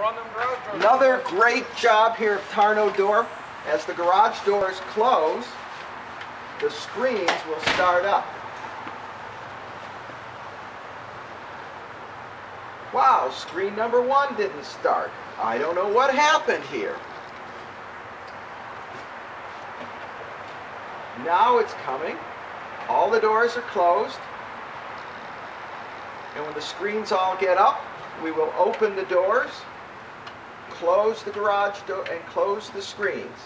run them garage doors. Another great job here of Tarnow Door. As the garage doors close, the screens will start up. Wow, screen number 1 didn't start. I don't know what happened here. Now it's coming. All the doors are closed. And when the screens all get up, we will open the doors, close the garage door, and close the screens.